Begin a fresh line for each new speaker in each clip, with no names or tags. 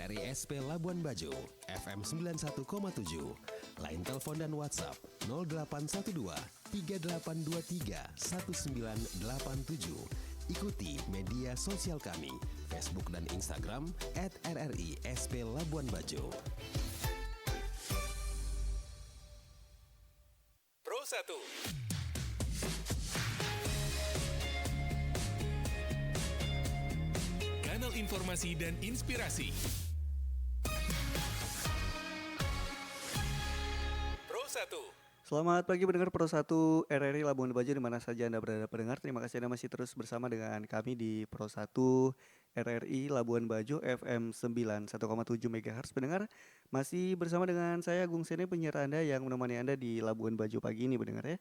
RRI SP Labuan Bajo, FM 91,7. Line telepon dan WhatsApp 0812 3823 1987. Ikuti media sosial kami, Facebook dan Instagram @RRI SP Labuan Bajo. Pro 1. Kanal informasi dan inspirasi. Pro 1.
Selamat pagi pendengar Pro 1 RRI Labuan Bajo di mana saja Anda berada pendengar. Terima kasih Anda masih terus bersama dengan kami di Pro 1 RRI Labuan Bajo FM 91,7 MHz. Pendengar, masih bersama dengan saya Agung Sene, penyiar Anda yang menemani Anda di Labuan Bajo pagi ini pendengar ya.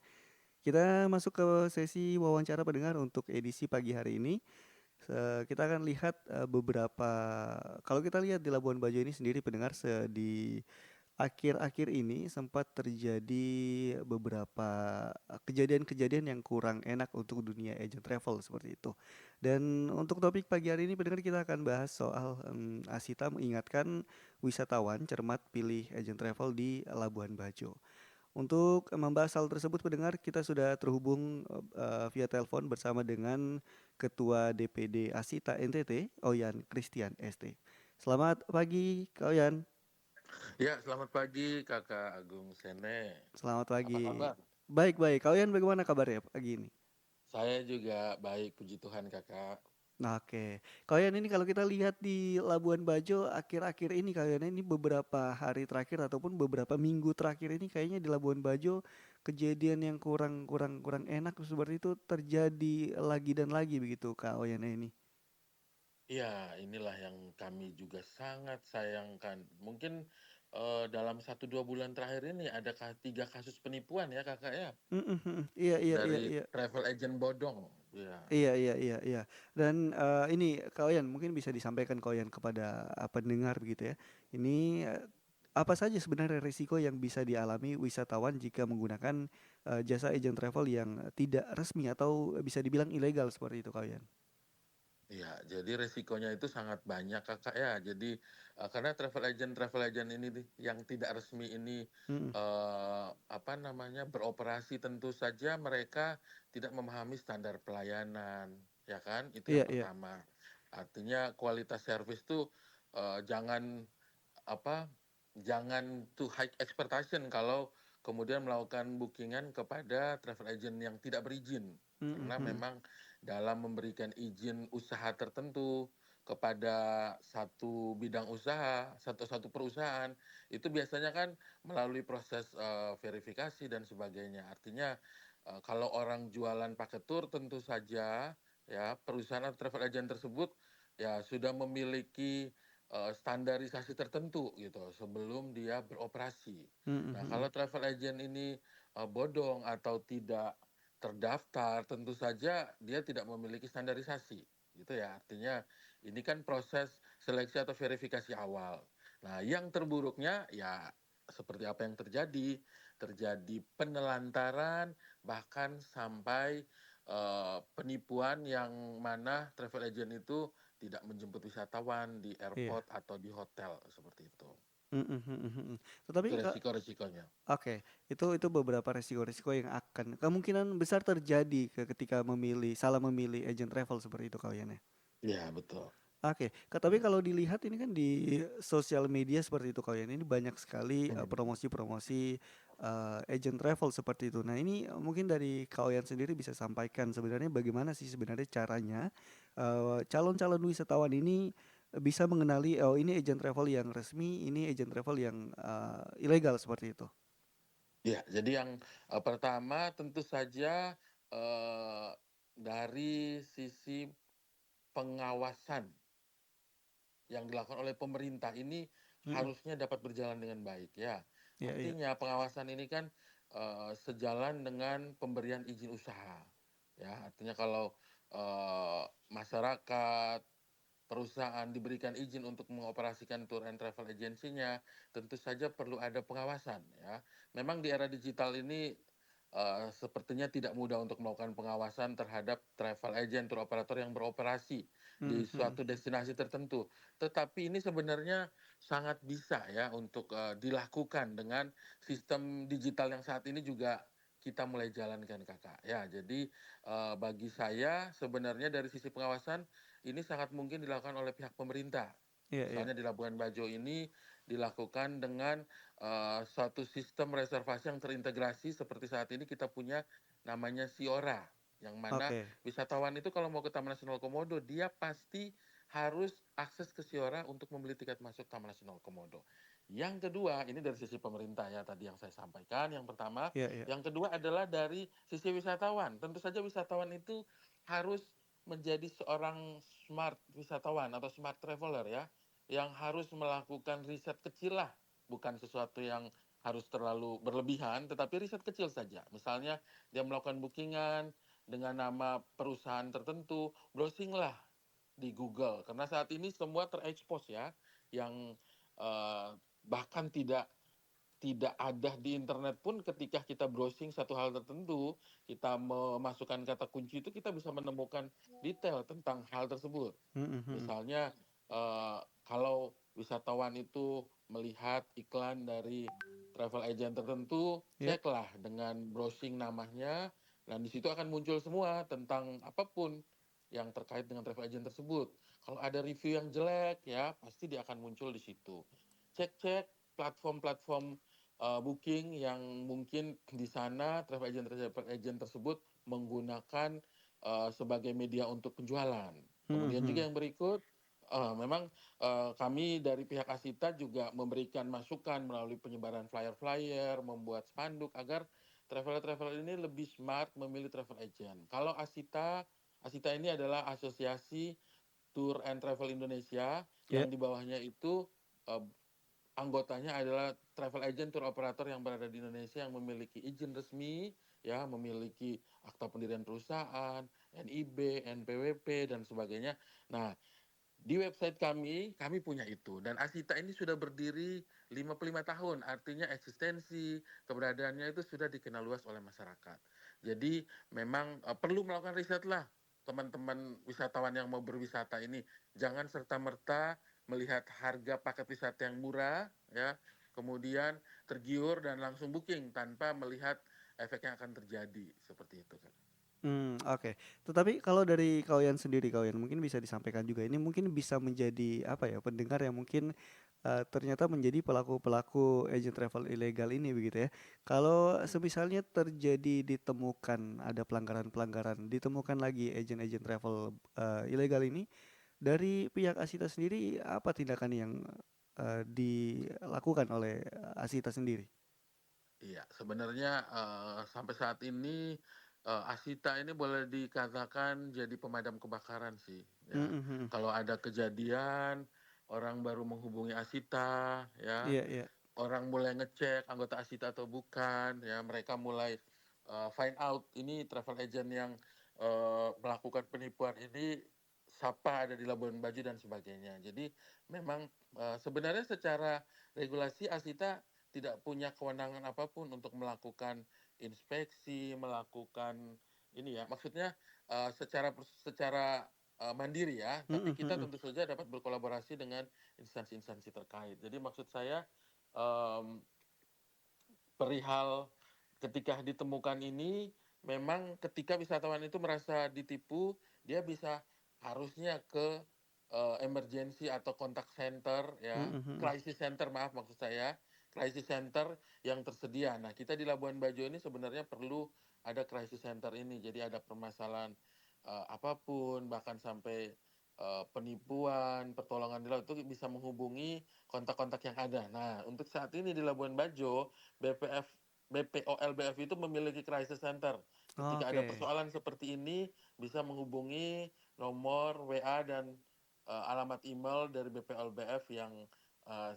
Kita masuk ke sesi wawancara pendengar untuk edisi pagi hari ini. Kita akan lihat beberapa, kalau kita lihat di Labuan Bajo ini sendiri pendengar, di akhir-akhir ini sempat terjadi beberapa kejadian-kejadian yang kurang enak untuk dunia agent travel seperti itu. Dan untuk topik pagi hari ini pendengar, kita akan bahas soal Asita mengingatkan wisatawan cermat pilih agent travel di Labuan Bajo. Untuk membahas hal tersebut pendengar, kita sudah terhubung via telepon bersama dengan Ketua DPD Asita NTT, Oyan Christian ST. Selamat pagi Kak Oyan.
Ya, selamat pagi Kakak Agung Sene.
Selamat pagi.
Apa kabar?
Baik-baik. Kak Oyan bagaimana kabarnya pagi ini?
Saya juga baik, puji Tuhan Kakak.
Nah, oke. Kak Oyan, ini kalau kita lihat di Labuan Bajo akhir-akhir ini Kak Oyan, ini beberapa hari terakhir ataupun beberapa minggu terakhir ini kayaknya di Labuan Bajo kejadian yang kurang enak seperti itu terjadi lagi dan lagi begitu Kak Oyan ini.
Ya, inilah yang kami juga sangat sayangkan. Mungkin dalam 1-2 bulan terakhir ini ada 3 kasus penipuan ya Kakak ya,
Iya.
dari travel agent bodong. Ya.
Iya. Dan ini Kak Oyan mungkin bisa disampaikan Kak Oyan kepada pendengar begitu ya. Ini apa saja sebenarnya risiko yang bisa dialami wisatawan jika menggunakan jasa agent travel yang tidak resmi atau bisa dibilang ilegal seperti itu Kak Oyan?
Ya, jadi resikonya itu sangat banyak Kakak ya. Jadi karena travel agent ini yang tidak resmi ini
Mm-mm.
beroperasi, tentu saja mereka tidak memahami standar pelayanan, ya kan? Itu yang
Iya.
pertama. Artinya kualitas servis tuh jangan apa jangan too high expectation kalau kemudian melakukan bookingan kepada travel agent yang tidak berizin. Karena
Mm-mm.
memang dalam memberikan izin usaha tertentu kepada satu bidang usaha, satu perusahaan, itu biasanya kan melalui proses verifikasi dan sebagainya. Artinya kalau orang jualan paket tur, tentu saja ya perusahaan atau travel agent tersebut ya sudah memiliki standarisasi tertentu gitu sebelum dia beroperasi. Nah,
Mm-mm.
kalau travel agent ini bodong atau tidak terdaftar, tentu saja dia tidak memiliki standarisasi, gitu ya. Artinya ini kan proses seleksi atau verifikasi awal. Nah, yang terburuknya ya seperti apa yang terjadi penelantaran bahkan sampai penipuan yang mana travel agent itu tidak menjemput wisatawan di
Iya.
airport atau di hotel seperti itu.
Mm-mm.
Itu
Tetapi
resiko-resikonya.
oke, itu beberapa resiko-resiko yang akan kemungkinan besar terjadi ketika salah memilih agent travel seperti itu Kak Oyan ya.
Ya, betul.
Oke, tapi kalau dilihat ini kan di sosial media seperti itu Kak Oyan, ini banyak sekali promosi-promosi agent travel seperti itu. Nah, ini mungkin dari Kak Oyan sendiri bisa sampaikan sebenarnya bagaimana sih sebenarnya caranya calon-calon wisatawan ini bisa mengenali oh ini agent travel yang resmi, ini agent travel yang ilegal seperti itu.
Ya, jadi yang pertama tentu saja eh, dari sisi pengawasan yang dilakukan oleh pemerintah ini
Mm-mm.
harusnya dapat berjalan dengan baik ya.
Iya.
Artinya pengawasan ini kan sejalan dengan pemberian izin usaha. Ya, artinya kalau masyarakat, perusahaan diberikan izin untuk mengoperasikan tour and travel agency-nya, tentu saja perlu ada pengawasan ya. Memang di era digital ini sepertinya tidak mudah untuk melakukan pengawasan terhadap travel agent, tour operator yang beroperasi di
Mhm mhm.
suatu destinasi tertentu. Tetapi ini sebenarnya sangat bisa ya untuk dilakukan dengan sistem digital yang saat ini juga kita mulai jalankan Kakak. Ya, jadi bagi saya sebenarnya dari sisi pengawasan ini sangat mungkin dilakukan oleh pihak pemerintah.
Iya iya.
Misalnya di Labuan Bajo ini dilakukan dengan suatu sistem reservasi yang terintegrasi seperti saat ini kita punya namanya Siora, yang mana
Oke.
wisatawan itu kalau mau ke Taman Nasional Komodo dia pasti harus akses ke Siora untuk membeli tiket masuk Taman Nasional Komodo. Yang kedua, ini dari sisi pemerintah ya tadi yang saya sampaikan. Yang pertama,
Iya iya.
yang kedua adalah dari sisi wisatawan. Tentu saja wisatawan itu harus menjadi seorang smart wisatawan atau smart traveler ya, yang harus melakukan riset kecil lah, bukan sesuatu yang harus terlalu berlebihan, tetapi riset kecil saja. Misalnya dia melakukan bookingan dengan nama perusahaan tertentu, browsinglah di Google. Karena saat ini semua terekspos ya, yang bahkan tidak tidak ada di internet pun ketika kita browsing satu hal tertentu, kita memasukkan kata kunci itu kita bisa menemukan detail tentang hal tersebut.
Mhm mhm.
Misalnya kalau wisatawan itu melihat iklan dari travel agent tertentu,
Iya.
ceklah dengan browsing namanya, dan di situ akan muncul semua tentang apapun yang terkait dengan travel agent tersebut. Kalau ada review yang jelek, ya pasti dia akan muncul di situ. Cek-cek platform-platform booking yang mungkin di sana travel agent tersebut menggunakan sebagai media untuk penjualan.
Mhm
Kemudian juga
mhm.
yang berikut, memang kami dari pihak Asita juga memberikan masukan melalui penyebaran flyer-flyer, membuat spanduk agar traveler-traveler ini lebih smart memilih travel agent. Kalau Asita, Asita ini adalah Asosiasi Tour and Travel Indonesia
Iya.
yang di bawahnya itu eh, anggotanya adalah travel agent tour operator yang berada di Indonesia yang memiliki izin resmi, ya, memiliki akta pendirian perusahaan, NIB, NPWP dan sebagainya. Nah, di website kami punya itu dan Asita ini sudah berdiri 55 tahun, artinya eksistensi, keberadaannya itu sudah dikenal luas oleh masyarakat. Jadi memang perlu melakukan riset lah teman-teman wisatawan yang mau berwisata ini. Jangan serta-merta melihat harga paket wisata yang murah, ya, kemudian tergiur dan langsung booking tanpa melihat efek yang akan terjadi seperti itu kan.
Oke. Tetapi kalau dari Kauyan sendiri, Kauyan, mungkin bisa disampaikan juga, ini mungkin bisa menjadi, apa ya, pendengar yang mungkin, ternyata menjadi pelaku-pelaku agent travel ilegal ini begitu ya. Kalau semisalnya terjadi ditemukan ada pelanggaran-pelanggaran, ditemukan lagi agent-agent travel, ilegal ini, dari pihak Asita sendiri apa tindakan yang, dilakukan oleh Asita sendiri?
Iya, sebenarnya sampai saat ini Asita ini boleh dikatakan jadi pemadam kebakaran sih, ya.
Mhm mhm.
Kalau ada kejadian, orang baru menghubungi Asita, ya.
Iya iya.
Orang mulai ngecek anggota Asita atau bukan, ya. Mereka mulai find out ini travel agent yang melakukan penipuan ini siapa ada di Labuan Bajo dan sebagainya. Jadi memang sebenarnya secara regulasi Asita tidak punya kewenangan apapun untuk melakukan inspeksi, melakukan ini ya, maksudnya secara secara mandiri ya, tapi
Mhm
kita
mhm.
tentu saja dapat berkolaborasi dengan instansi-instansi terkait. Jadi maksud saya em, perihal ketika ditemukan ini, memang ketika wisatawan itu merasa ditipu, dia bisa harusnya ke emergency atau kontak center ya,
Mhm mhm.
crisis center maaf maksud saya, crisis center yang tersedia. Nah, kita di Labuan Bajo ini sebenarnya perlu ada crisis center ini. Jadi ada permasalahan apapun bahkan sampai penipuan, pertolongan di laut itu bisa menghubungi kontak-kontak yang ada. Nah, untuk saat ini di Labuan Bajo, BPF BPOLBF itu memiliki crisis center. Ketika ada
Oke.
persoalan seperti ini, bisa menghubungi nomor WA dan alamat email dari BPLBF yang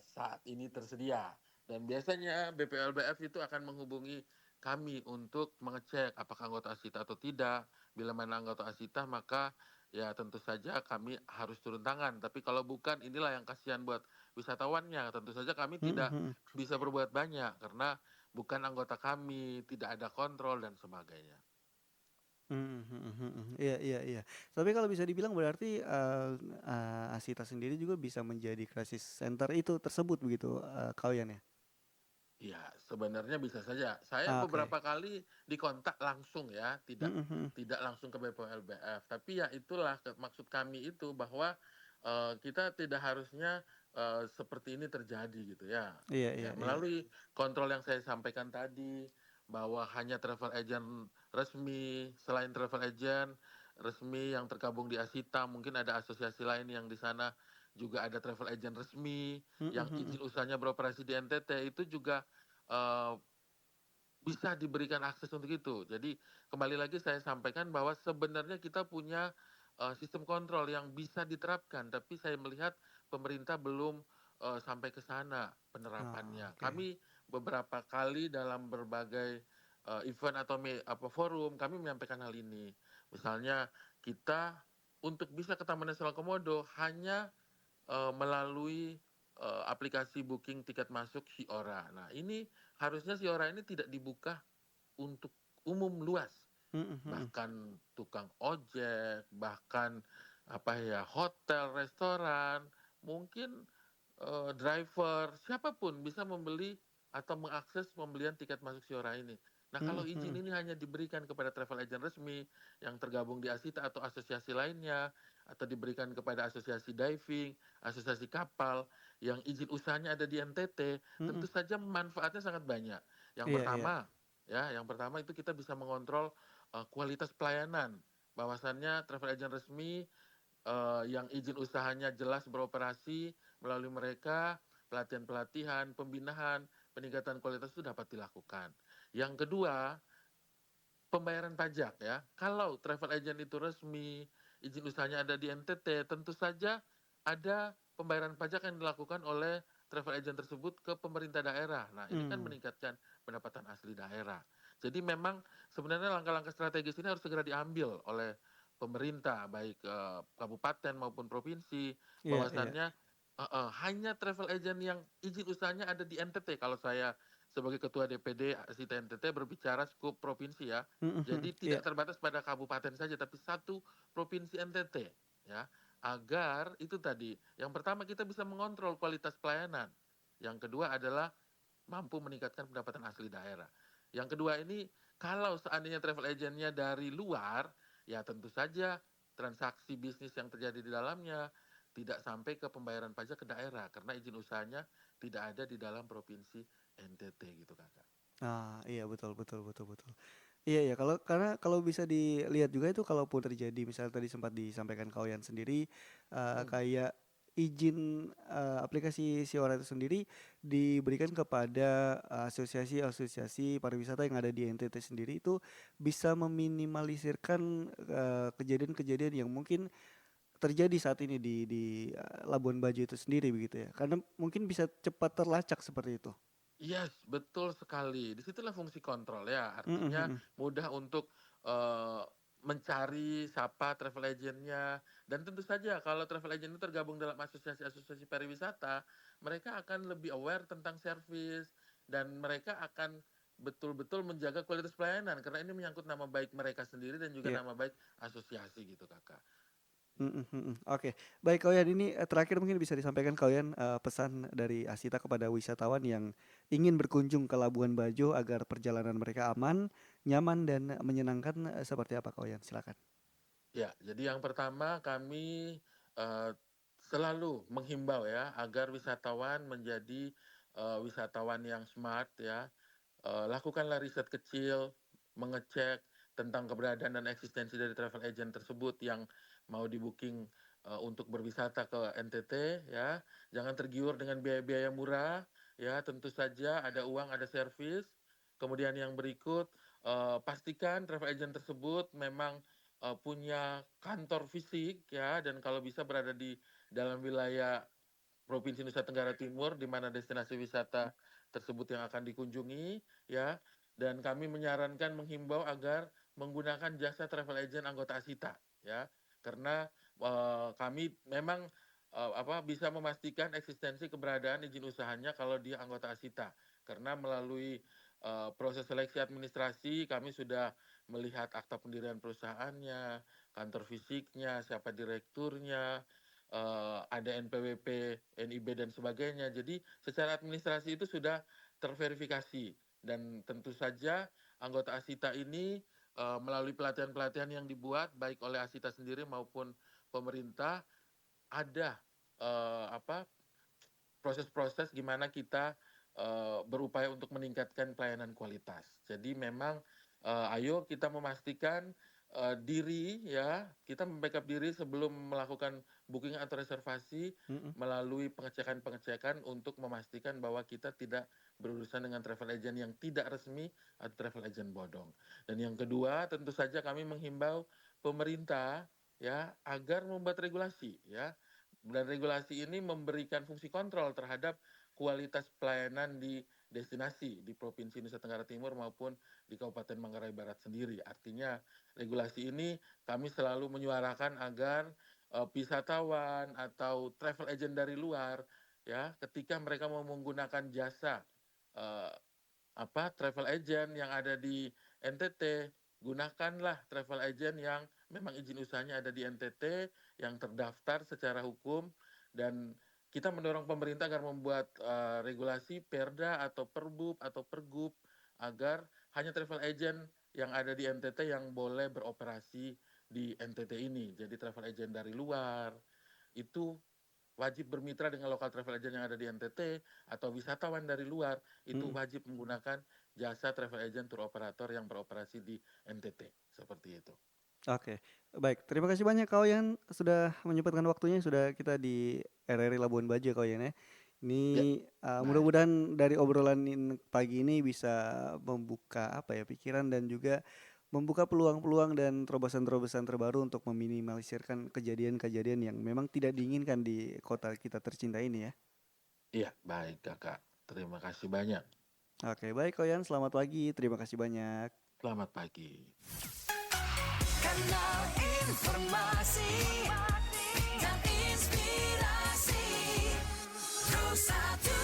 saat ini tersedia. Dan biasanya BPLBF itu akan menghubungi kami untuk mengecek apakah anggota Asita atau tidak. Bila mana anggota Asita, maka ya tentu saja kami harus turun tangan. Tapi kalau bukan, inilah yang kasihan buat wisatawannya. Tentu saja kami
Mhm
tidak
mhm.
bisa berbuat banyak karena bukan anggota kami, tidak ada kontrol dan sebagainya.
Iya iya iya. Tapi kalau bisa dibilang berarti, Asita sendiri juga bisa menjadi crisis center itu tersebut begitu, kalian ya?
Ya, sebenarnya bisa saja. Saya
Ah, oke.
beberapa kali dikontak langsung ya, tidak
Mhm mhm.
tidak langsung ke BPOM LBF. Tapi ya itulah maksud kami itu bahwa kita tidak harusnya seperti ini terjadi gitu ya.
Iya iya
Ya,
iya.
melalui kontrol yang saya sampaikan tadi bahwa hanya travel agent resmi, selain travel agent resmi yang tergabung di Asita, mungkin ada asosiasi lain yang di sana juga ada travel agent resmi
Mhm
yang
mhm.
izin usahanya beroperasi di NTT itu juga eee, bisa diberikan akses untuk itu. Jadi kembali lagi saya sampaikan bahwa sebenarnya kita punya sistem kontrol yang bisa diterapkan, tapi saya melihat pemerintah belum sampai ke sana
Ah,
penerapannya.
oke.
Kami beberapa kali dalam berbagai event atau forum kami menyampaikan hal ini. Misalnya kita untuk bisa ke Taman Nasional Komodo hanya melalui aplikasi booking tiket masuk Siora. Nah, ini harusnya Siora ini tidak dibuka untuk umum luas.
Mhm mhm.
Bahkan tukang ojek, bahkan apa ya, hotel, restoran, mungkin driver, siapapun bisa membeli atau mengakses pembelian tiket masuk Siora ini. Nah, kalau
Mhm
izin
mhm.
ini hanya diberikan kepada travel agent resmi yang tergabung di Asita atau asosiasi lainnya, atau diberikan kepada asosiasi diving, asosiasi kapal, yang izin usahanya ada di NTT, tentu
Mhm.
saja manfaatnya sangat banyak. Yang
Iya iya.
pertama, yang pertama itu kita bisa mengontrol kualitas pelayanan. Bahwasannya travel agent resmi yang izin usahanya jelas beroperasi melalui mereka, pelatihan-pelatihan, pembinaan, peningkatan kualitas itu dapat dilakukan. Yang kedua, pembayaran pajak ya. Kalau travel agent itu resmi, izin usahanya ada di NTT, tentu saja ada pembayaran pajak yang dilakukan oleh travel agent tersebut ke pemerintah daerah. Nah, ini kan
Mmm.
meningkatkan pendapatan asli daerah. Jadi memang sebenarnya langkah-langkah strategis ini harus segera diambil oleh pemerintah, baik kabupaten maupun provinsi,
Iya iya.
bahwasannya hanya travel agent yang izin usahanya ada di NTT. Kalau saya sebagai ketua DPD Asita NTT berbicara skup provinsi ya.
Mhm mhm.
Jadi
Iya.
tidak terbatas pada kabupaten saja, tapi satu provinsi NTT ya. Agar itu tadi, yang pertama kita bisa mengontrol kualitas pelayanan. Yang kedua adalah mampu meningkatkan pendapatan asli daerah. Yang kedua ini, kalau seandainya travel agentnya dari luar, ya tentu saja transaksi bisnis yang terjadi di dalamnya tidak sampai ke pembayaran pajak ke daerah karena izin usahanya tidak ada di dalam provinsi NTT gitu kakak.
Ah, iya betul betul betul betul. Iya ya, karena kalau bisa dilihat juga itu kalaupun terjadi misalnya tadi sempat disampaikan kalian sendiri,
Hmm.
kayak izin, aplikasi Siora itu sendiri diberikan kepada asosiasi-asosiasi pariwisata yang ada di NTT sendiri itu bisa meminimalisirkan, kejadian-kejadian yang mungkin terjadi saat ini di Labuan Bajo itu sendiri begitu ya? Karena mungkin bisa cepat terlacak seperti itu.
Yes, betul sekali. Disitulah fungsi kontrol ya.
Mhm
Artinya
mhm.
mudah untuk mencari siapa travel agentnya. Dan tentu saja kalau travel agent itu tergabung dalam asosiasi-asosiasi pariwisata, mereka akan lebih aware tentang servis dan mereka akan betul-betul menjaga kualitas pelayanan karena ini menyangkut nama baik mereka sendiri dan juga
Iya.
nama baik asosiasi gitu kakak.
Mhm mhm. Oke. Baik kalian ini, terakhir mungkin bisa disampaikan kalian, pesan dari Asita kepada wisatawan yang ingin berkunjung ke Labuan Bajo agar perjalanan mereka aman, nyaman, dan menyenangkan, seperti apa kalian? Silakan.
Ya, jadi yang pertama kami selalu menghimbau ya agar wisatawan menjadi wisatawan yang smart ya. Lakukanlah riset kecil, mengecek tentang keberadaan dan eksistensi dari travel agent tersebut yang mau di-booking untuk berwisata ke NTT ya. Jangan tergiur dengan biaya-biaya murah ya, tentu saja ada uang, ada servis. Kemudian yang berikut, pastikan travel agent tersebut memang punya kantor fisik ya dan kalau bisa berada di dalam wilayah Provinsi Nusa Tenggara Timur di mana destinasi wisata tersebut yang akan dikunjungi ya dan kami menyarankan menghimbau agar menggunakan jasa travel agent anggota Asita ya karena kami memang bisa memastikan eksistensi keberadaan izin usahanya kalau dia anggota Asita karena melalui proses seleksi administrasi kami sudah melihat akta pendirian perusahaannya, kantor fisiknya, siapa direkturnya, ada NPWP, NIB dan sebagainya. Jadi secara administrasi itu sudah terverifikasi dan tentu saja anggota Asita ini melalui pelatihan-pelatihan yang dibuat baik oleh Asita sendiri maupun pemerintah ada proses-proses gimana kita berupaya untuk meningkatkan pelayanan kualitas. Jadi memang ayo kita memastikan diri ya, kita membackup diri sebelum melakukan booking atau reservasi melalui pengecekan-pengecekan untuk memastikan bahwa kita tidak berurusan dengan travel agent yang tidak resmi atau travel agent bodong. Dan yang kedua, tentu saja kami menghimbau pemerintah ya agar membuat regulasi ya. Dan regulasi ini memberikan fungsi kontrol terhadap kualitas pelayanan di destinasi di Provinsi Nusa Tenggara Timur maupun di Kabupaten Manggarai Barat sendiri. Artinya regulasi ini kami selalu menyuarakan agar wisatawan atau travel agent dari luar ya ketika mereka mau menggunakan jasa travel agent yang ada di NTT, gunakanlah travel agent yang memang izin usahanya ada di NTT, yang terdaftar secara hukum, dan kita mendorong pemerintah agar membuat regulasi Perda atau Perbub atau Pergub agar hanya travel agent yang ada di NTT yang boleh beroperasi di NTT ini. Jadi travel agent dari luar itu wajib bermitra dengan lokal travel agent yang ada di NTT atau wisatawan dari luar itu wajib menggunakan jasa travel agent tour operator yang beroperasi di NTT. Seperti itu.
Oke, baik. Terima kasih banyak Kak Oyan sudah menyempatkan waktunya, sudah kita di RRI Labuan Bajo Kak Oyan ya. Ini mudah-mudahan dari obrolan pagi ini bisa membuka pikiran dan juga membuka peluang-peluang dan terobosan-terobosan terbaru untuk meminimalisirkan kejadian-kejadian yang memang tidak diinginkan di kota kita tercinta ini ya.
Iya, baik Kakak. Terima kasih banyak.
Oke, baik Kak Oyan, selamat pagi. Terima kasih banyak.
Selamat pagi.
Kanal informasi dan inspirasi Pro 1